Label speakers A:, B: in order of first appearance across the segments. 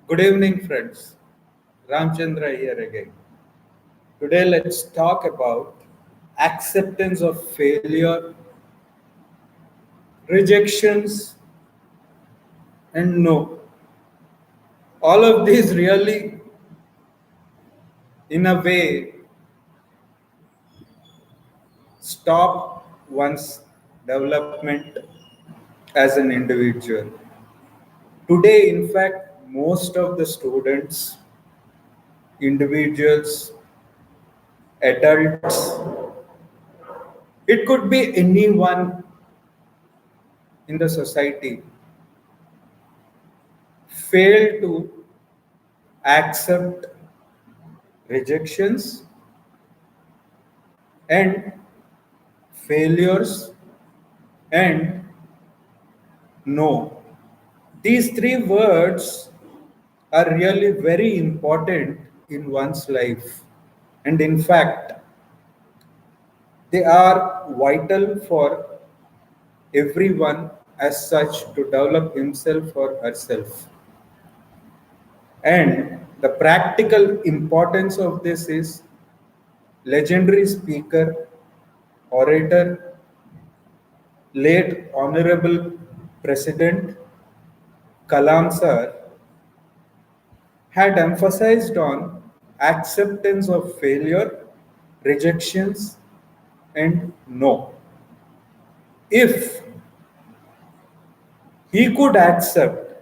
A: Good evening, friends. Ramchandra here again. Today, let's talk about acceptance of failure, rejections, and no. All of these really, in a way, stop one's development as an individual. Today, in fact, most of the students, individuals, adults, it could be anyone in the society, fail to accept rejections and failures and no. These three words are really very important in one's life. And in fact, they are vital for everyone as such to develop himself or herself. And the practical importance of this is legendary speaker, orator, late Honorable President Kalam sir had emphasized on acceptance of failure, rejections, and no. If he could accept,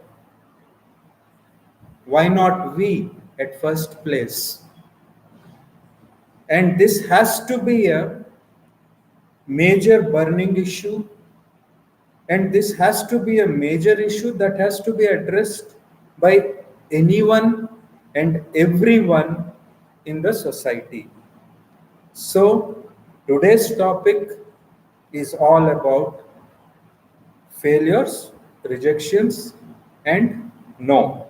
A: why not we at first place? And this has to be a major burning issue, and this has to be a major issue that has to be addressed by anyone and everyone in the society. So, today's topic is all about failures, rejections, and no.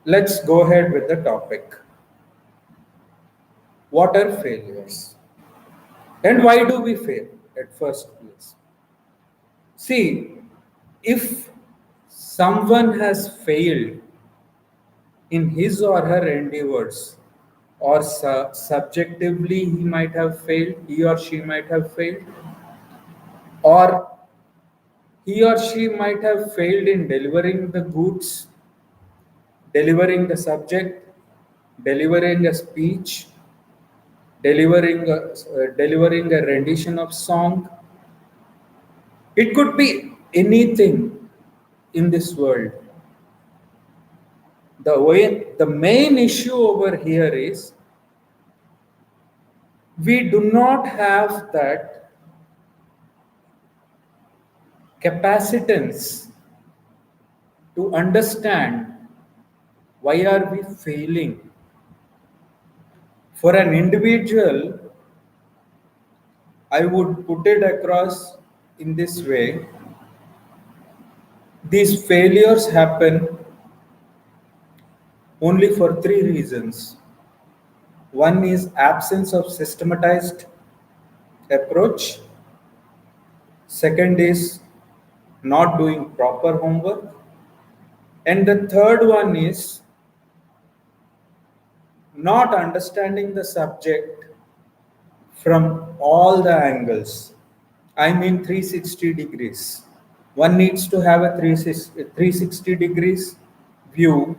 A: Let's go ahead with the topic. What are failures? And why do we fail at first place? See, if someone has failed in his or her endeavors, or subjectively he might have failed, he or she might have failed, or he or she might have failed in delivering the goods, delivering the subject, delivering a speech, delivering a rendition of song. It could be anything in this world. The main issue over here is we do not have that capacitance to understand why are we failing. For an individual, I would put it across in this way. These failures happen only for three reasons. One is absence of systematized approach. Second is not doing proper homework. And the third one is not understanding the subject from all the angles. I mean 360 degrees. One needs to have a 360 degrees view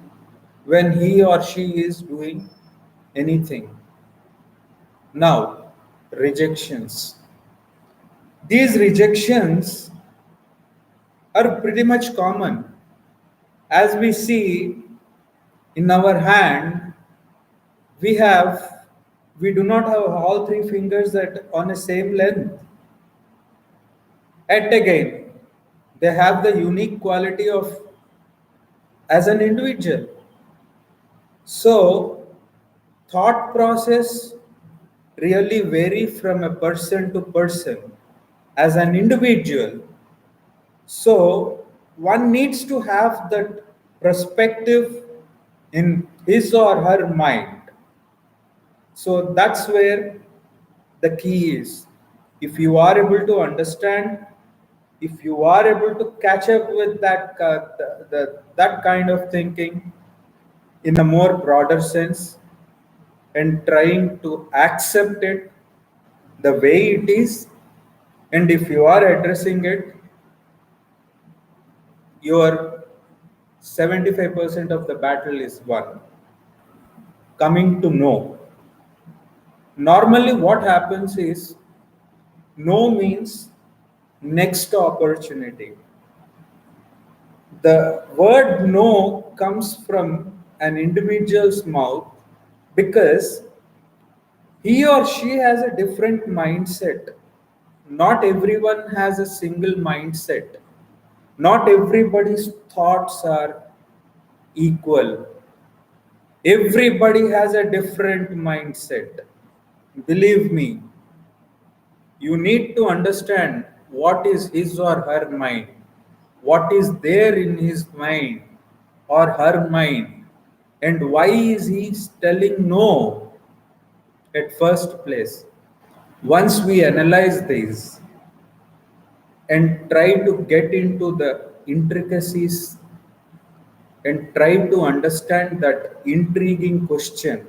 A: when he or she is doing anything. Now, rejections. These rejections are pretty much common. As we see in our hand, we do not have all three fingers on the same length. Yet again, they have the unique quality of as an individual. So, thought process really vary from a person to person as an individual. So, one needs to have that perspective in his or her mind. So, that's where the key is. If you are able to understand, if you are able to catch up with that kind of thinking, in a more broader sense and trying to accept it the way it is. And if you are addressing it, your 75% of the battle is won. Coming to know. Normally, what happens is no means next opportunity. The word no comes from an individual's mouth because he or she has a different mindset. Not everyone has a single mindset. Not everybody's thoughts are equal. Everybody has a different mindset. Believe me, you need to understand what is his or her mind, what is there in his mind or her mind, and why is he telling no at first place. Once we analyze these and try to get into the intricacies and try to understand that intriguing question,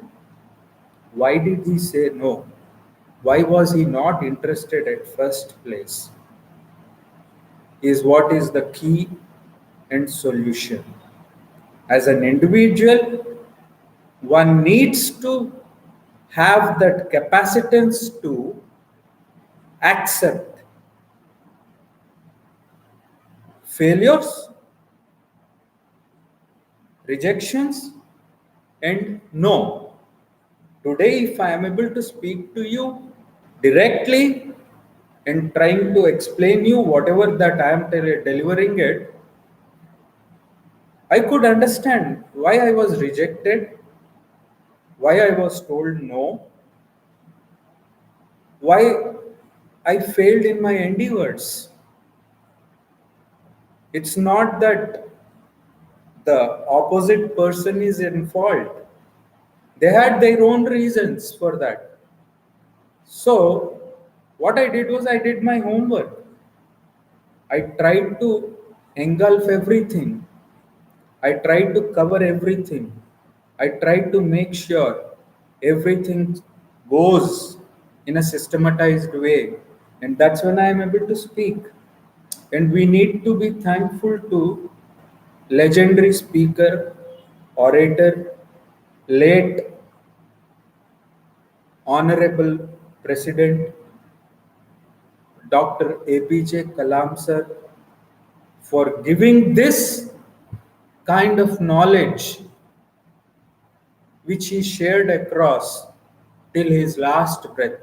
A: why did he say no? Why was he not interested at first place? Is what is the key and solution. As an individual, one needs to have that capacitance to accept failures, rejections, and no. Today, if I am able to speak to you directly and trying to explain you whatever that I am delivering it, I could understand why I was rejected, why I was told no, why I failed in my endeavors. It's not that the opposite person is in fault. They had their own reasons for that. So, what I did was I did my homework. I tried to engulf everything. I tried to cover everything. I tried to make sure everything goes in a systematized way. And that's when I am able to speak. And we need to be thankful to legendary speaker, orator, late Honorable President Dr. APJ Kalam sir for giving this kind of knowledge which he shared across till his last breath.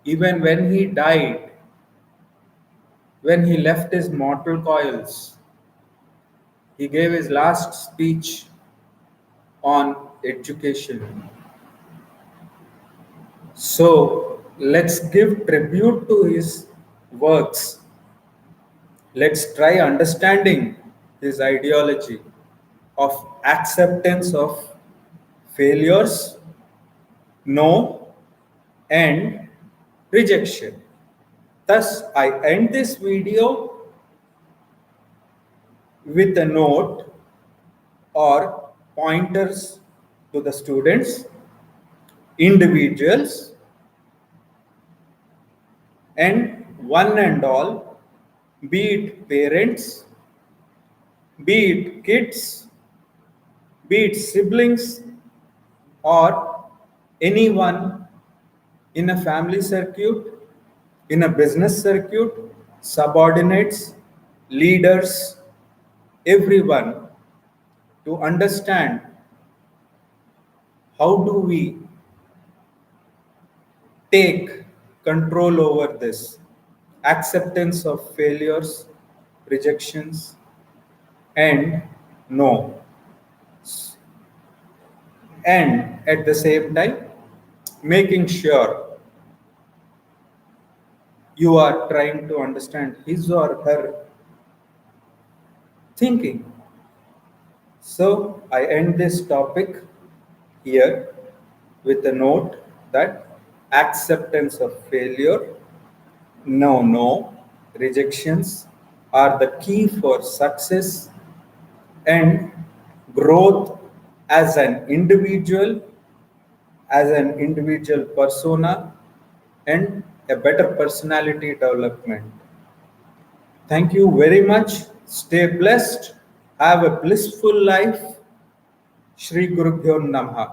A: Even when he died, when he left his mortal coils, he gave his last speech on education. So let's give tribute to his works. Let's try understanding his ideology of acceptance of failures, no, and rejection. Thus, I end this video with a note or pointers to the students, individuals, and one and all, be it parents, be it kids, be it siblings, or anyone in a family circuit, in a business circuit, subordinates, leaders, everyone, to understand how do we take control over this acceptance of failures, rejections, and no. And at the same time, making sure you are trying to understand his or her thinking. So I end this topic here with a note that acceptance of failure, no, rejections are the key for success and growth as an individual, as an individual persona, and a better personality development. Thank you very much. Stay blessed. Have a blissful life. Shri Guru Bhyo Namaha.